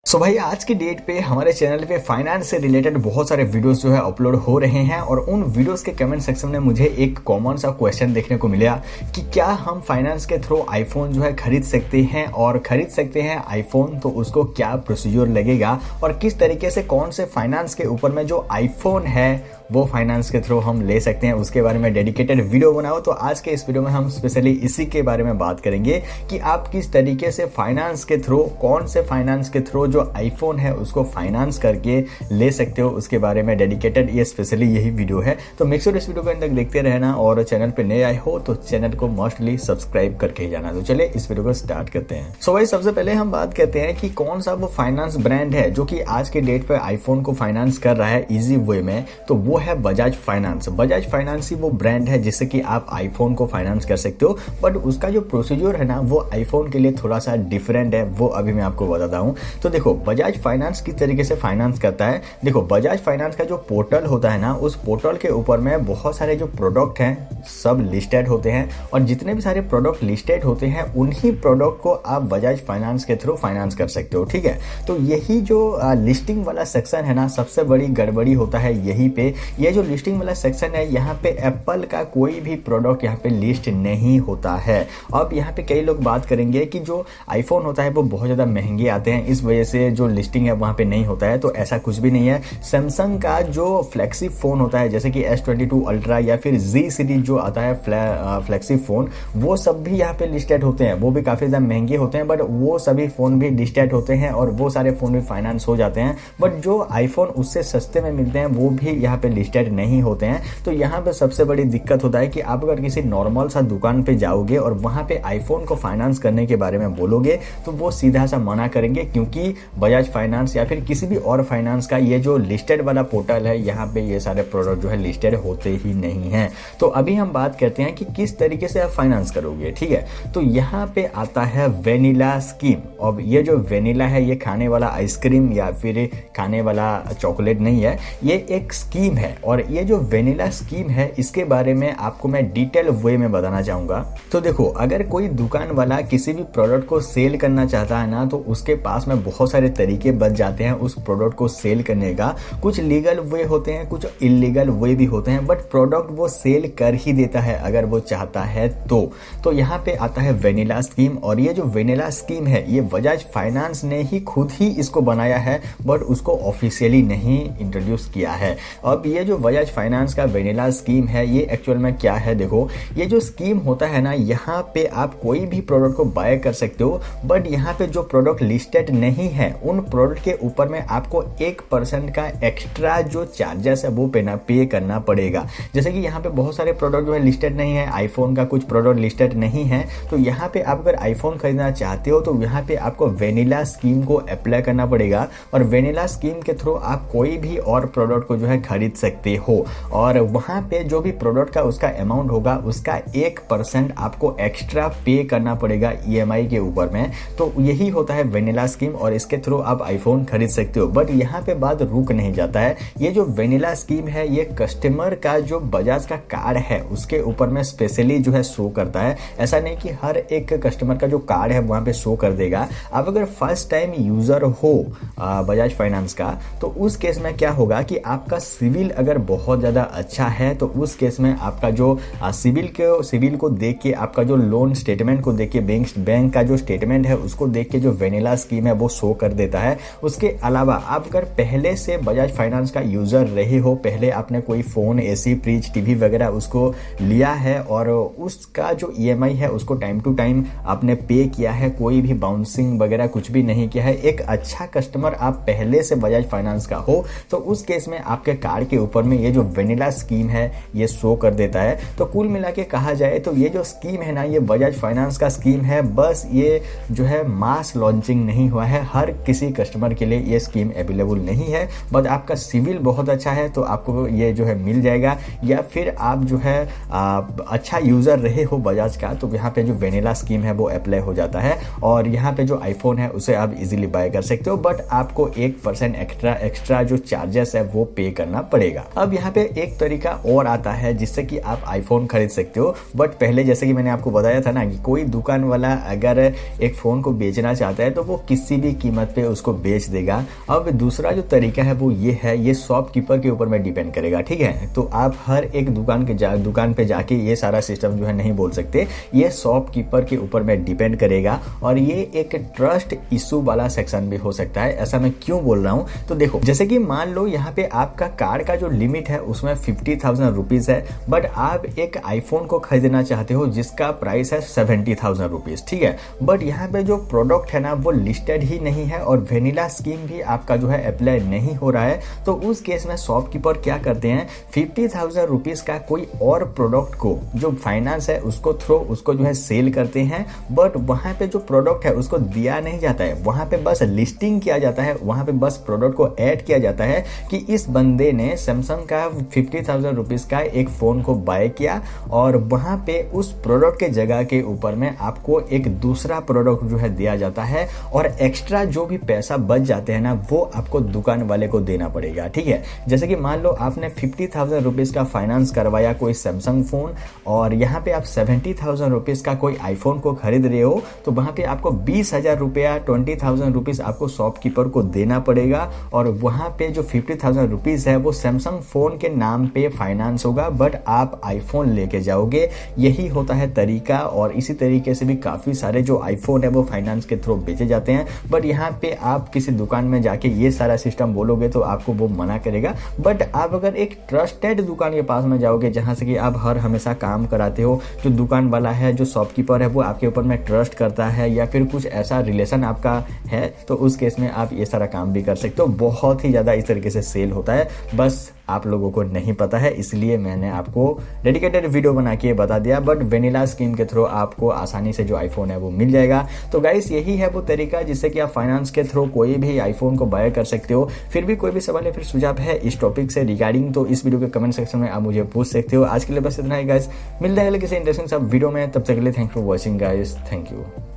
भाई आज की डेट पे हमारे चैनल पे फाइनेंस से रिलेटेड बहुत सारे वीडियोस जो है अपलोड हो रहे हैं और उन वीडियोस के कमेंट सेक्शन में मुझे एक कॉमन सा क्वेश्चन देखने को मिला कि क्या हम फाइनेंस के थ्रू आईफोन जो है खरीद सकते हैं और खरीद सकते हैं आईफोन तो उसको क्या प्रोसीजर लगेगा और किस तरीके से कौन से फाइनेंस के ऊपर में जो आईफोन है वो फाइनेंस के थ्रू हम ले सकते हैं, उसके बारे में डेडिकेटेड वीडियो बनाओ। तो आज के इस वीडियो में हम स्पेशली इसी के बारे में बात करेंगे कि आप किस तरीके से फाइनेंस के थ्रू, कौन से फाइनेंस के थ्रू जो आईफोन है उसको फाइनेंस करके ले सकते हो, उसके बारे में डेडिकेटेड ये स्पेशली यही वीडियो है। तो मेक श्योर इस वीडियो को अंत तक देखते रहना और चैनल पे नए आए हो तो चैनल को मस्टली सब्सक्राइब करके ही जाना। तो चलिए इस वीडियो को स्टार्ट करते हैं। भाई सबसे पहले हम बात करते हैं कि कौन सा वो फाइनेंस ब्रांड है जो कि आज के डेट पे आईफोन को फाइनेंस कर रहा है इजी वे में, तो वो है बजाज फाइनेंस। बजाज फाइनेंस ही वो ब्रांड है जिससे कि आप आईफोन को फाइनेंस कर सकते हो, बट उसका जो प्रोसीजर है ना वो आईफोन के लिए थोड़ा सा डिफरेंट है, वो अभी मैं आपको बताता हूँ। तो देखो बजाज फाइनेंस किस तरीके से फाइनेंस करता है। देखो बजाज फाइनेंस का जो पोर्टल होता है ना, उस पोर्टल के ऊपर में बहुत सारे जो प्रोडक्ट हैं सब लिस्टेड होते हैं और जितने भी सारे प्रोडक्ट लिस्टेड होते हैं उन्हीं प्रोडक्ट को आप बजाज फाइनेंस के थ्रू फाइनेंस कर सकते हो, ठीक है। तो यही जो लिस्टिंग वाला सेक्शन है ना, सबसे बड़ी गड़बड़ी होता है यहीं पे। ये जो लिस्टिंग वाला सेक्शन है यहाँ पे एप्पल का कोई भी प्रोडक्ट यहाँ पे लिस्ट नहीं होता है। अब यहाँ पे कई लोग बात करेंगे कि जो आईफोन होता है वो बहुत ज़्यादा महंगे आते हैं, इस वजह से जो लिस्टिंग है वहाँ पे नहीं होता है। तो ऐसा कुछ भी नहीं है। सैमसंग का जो फ्लैगशिप फ़ोन होता है जैसे कि S22 अल्ट्रा या फिर Z सीरीज जो आता है फ्लैगशिप फ़ोन, वो सब भी यहाँ पे लिस्टेड होते हैं। वो भी काफ़ी ज़्यादा महंगे होते हैं, बट वो सभी फ़ोन भी लिस्टेड होते हैं और वो सारे फ़ोन भी फाइनेंस हो जाते हैं। बट जो आईफोन उससे सस्ते में मिलते हैं वो भी यहाँ पे लिस्टेड नहीं होते हैं। तो यहाँ पे सबसे बड़ी दिक्कत होता है कि आप अगर किसी नॉर्मल सा दुकान पे जाओगे और वहाँ पे आईफोन को फाइनेंस करने के बारे में बोलोगे तो वो सीधा सा मना करेंगे, क्योंकि बजाज फाइनेंस या फिर किसी भी और फाइनेंस का ये जो लिस्टेड वाला पोर्टल है यहाँ पे ये सारे प्रोडक्ट जो है लिस्टेड होते ही नहीं है। तो अभी हम बात करते हैं कि किस तरीके से आप फाइनेंस करोगे, ठीक है। तो यहाँ पे आता है वेनिला स्कीम। अब ये जो वेनिला है ये खाने वाला आइसक्रीम या फिर खाने वाला चॉकलेट नहीं है, ये एक स्कीम है और ये जो वेनिला स्कीम है इसके बारे में आपको मैं डिटेल वे में बताना चाहूंगा। तो देखो अगर कोई दुकान वाला किसी भी प्रोडक्ट को सेल करना चाहता है ना, तो उसके पास में बहुत सारे तरीके बच जाते हैं उस प्रोडक्ट को सेल करने का। कुछ लीगल वे होते हैं, कुछ इलीगल वे भी होते हैं, बट प्रोडक्ट वो सेल कर ही देता है अगर वो चाहता है तो यहाँ पे आता है वेनिला स्कीम। और ये जो वेनिला स्कीम है ये बजाज फाइनेंस ने ही खुद ही इसको बनाया है, बट उसको ऑफिशियली नहीं इंट्रोड्यूस किया है। अब ये जो बजाज फाइनेंस का वेनिला स्कीम है ये एक्चुअल में क्या है, देखो ये जो स्कीम होता है ना, यहाँ पे आप कोई भी प्रोडक्ट को बाय कर सकते हो, बट यहाँ पे जो प्रोडक्ट लिस्टेड नहीं है उन प्रोडक्ट के ऊपर में आपको 1% का एक्स्ट्रा जो चार्जेस है वो पे करना पड़ेगा। जैसे कि यहाँ पे बहुत सारे प्रोडक्ट जो है लिस्टेड नहीं है, आईफोन का कुछ प्रोडक्ट लिस्टेड नहीं है, तो यहाँ पे आप अगर आईफोन खरीदना चाहते हो तो यहाँ पे आपको वेनिला स्कीम को अप्लाई करना पड़ेगा और वेनिला स्कीम के थ्रू आप कोई भी और प्रोडक्ट को जो है खरीद सकते हो और वहाँ पे जो भी प्रोडक्ट का उसका अमाउंट होगा उसका 1% आपको एक्स्ट्रा पे करना पड़ेगा EMI के ऊपर में। तो यही होता है वेनिला स्कीम और इसके थ्रू आप आईफोन खरीद सकते हो। बट यहाँ पे बात रुक नहीं जाता है। ये जो वेनिला स्कीम है ये कस्टमर का जो बजाज का कार्ड है उसके ऊपर में स्पेशली जो है शो करता है। ऐसा नहीं कि हर एक कस्टमर का जो कार्ड है वहाँ पे शो कर देगा। आप अगर फर्स्ट टाइम यूजर हो बजाज फाइनेंस का तो उस केस में क्या होगा कि आपका सिविल अगर बहुत ज़्यादा अच्छा है तो उस केस में आपका जो सिविल को देख के, आपका जो लोन स्टेटमेंट को देख के, बैंक का जो स्टेटमेंट है उसको देख के जो वेनिला स्कीम है वो शो कर देता है। उसके अलावा आप अगर पहले से बजाज फाइनेंस का यूज़र रहे हो, पहले आपने कोई फ़ोन, AC, फ्रिज, TV वगैरह उसको लिया है और उसका जो EMI है उसको टाइम टू टाइम आपने पे किया है, कोई भी बाउंसिंग वगैरह कुछ भी नहीं किया है, एक अच्छा कस्टमर आप पहले से बजाज फाइनेंस का हो, तो उस केस में आपके कार्ड के ऊपर में ये जो वेनिला स्कीम है ये शो कर देता है। तो कुल मिला के कहा जाए तो ये जो स्कीम है ना ये बजाज फाइनेंस का स्कीम है, बस ये जो है मास लॉन्चिंग नहीं हुआ है, हर किसी कस्टमर के लिए ये स्कीम अवेलेबल नहीं है। बट आपका सिविल बहुत अच्छा है तो आपको ये जो है मिल जाएगा, या फिर आप जो है अच्छा यूज़र रहे हो बजाज का तो यहाँ पे जो वेनिला स्कीम है वो अप्लाई हो जाता है और यहाँ पे जो आईफोन है उसे आप इजीली बाय कर सकते हो। बट आपको 1% एक्स्ट्रा जो चार्जेस है वो पे करना पड़ेगा। अब यहाँ पे एक तरीका और आता है जिससे कि आप आईफोन खरीद सकते हो। बट पहले जैसे कि मैंने आपको बताया था ना कि कोई दुकान वाला अगर एक फ़ोन को बेचना चाहता है तो वो किसी भी कीमत कीमत पे उसको बेच देगा। अब दूसरा जो तरीका है वो ये है, ये शॉपकीपर के ऊपर में डिपेंड करेगा, ठीक है। तो आप हर एक दुकान पे जाके ये सारा सिस्टम जो है नहीं बोल सकते, ये शॉपकीपर के ऊपर में डिपेंड करेगा। और ये एक ट्रस्ट इशू वाला सेक्शन भी हो सकता है। ऐसा मैं क्यों बोल रहा हूँ, तो देखो जैसे कि मान लो यहाँ पे आपका कार का जो लिमिट है उसमें 50,000 रुपीज है, बट आप एक आईफोन को खरीदना चाहते हो जिसका प्राइस है 70,000 रुपीज, ठीक है। बट यहाँ पे जो प्रोडक्ट है ना वो लिस्टेड ही नहीं है और वेनिला स्कीम भी आपका जो है अप्लाई नहीं हो रहा है। तो उस केस में शॉपकीपर क्या करते हैं, 50,000 रुपीज का कोई और प्रोडक्ट को जो फाइनेंस है उसको उसको जो है सेल करते हैं। बट वहां पे जो प्रोडक्ट है उसको दिया नहीं जाता है, वहां पे बस लिस्टिंग किया जाता है, वहां पे बस प्रोडक्ट को ऐड किया जाता है कि इस बंदे ने सैमसंग का 50,000 रुपीज का एक फोन को बाय किया, और वहां पे उस प्रोडक्ट के जगह के ऊपर में आपको एक दूसरा प्रोडक्ट जो है दिया जाता है, और एक्स्ट्रा जो भी पैसा बच जाते हैं ना वो आपको दुकान वाले को देना पड़ेगा, ठीक है। जैसे कि मान लो आपने 50,000 रुपीज का फाइनेंस करवाया कोई सैमसंग फोन, और यहाँ पे आप 70,000 रुपीज का कोई आईफोन को खरीद रहे हो, तो वहां पे आपको 20,000 रुपया 20,000 रुपीज आपको शॉपकीपर को देना पड़ेगा। और वहां पे जो 50,000 रुपीज है वो सैमसंग फोन के नाम पे फाइनेंस होगा, बट आप आईफोन लेके जाओगे। यही होता है तरीका। और इसी तरीके से भी काफी सारे जो आईफोन है वो फाइनेंस के थ्रू बेचे जाते हैं। बट यहाँ पे आप किसी दुकान में जाके ये सारा सिस्टम बोलोगे तो आपको वो मना करेगा। बट आप अगर एक ट्रस्टेड दुकान के पास में जाओगे जहां से कि आप हर हमेशा काम कराते हो, जो दुकान वाला है, जो शॉपकीपर है वो आपके ऊपर में ट्रस्ट करता है, या फिर कुछ ऐसा रिलेशन आपका है, तो उस केस में आप ये सारा काम भी कर सकते हो। बहुत ही ज्यादा इस तरीके से सेल होता है, बस आप लोगों को नहीं पता है, इसलिए मैंने आपको डेडिकेटेड वीडियो बना के बता दिया। बट वेनिला स्कीम के थ्रू आपको आसानी से जो आईफोन है वो मिल जाएगा। तो गाइस यही है वो तरीका जिससे कि आप फाइनेंस के थ्रू कोई भी आईफोन को बाय कर सकते हो। फिर भी कोई भी सवाल या फिर सुझाव है इस टॉपिक से रिगार्डिंग, तो इस वीडियो के कमेंट सेक्शन में आप मुझे पूछ सकते हो। आज के लिए बस इतना ही गाइस, मिलते हैं किसी इंटरेस्टिंग सब वीडियो में, तब तक के लिए thanks for watching guys, thank you.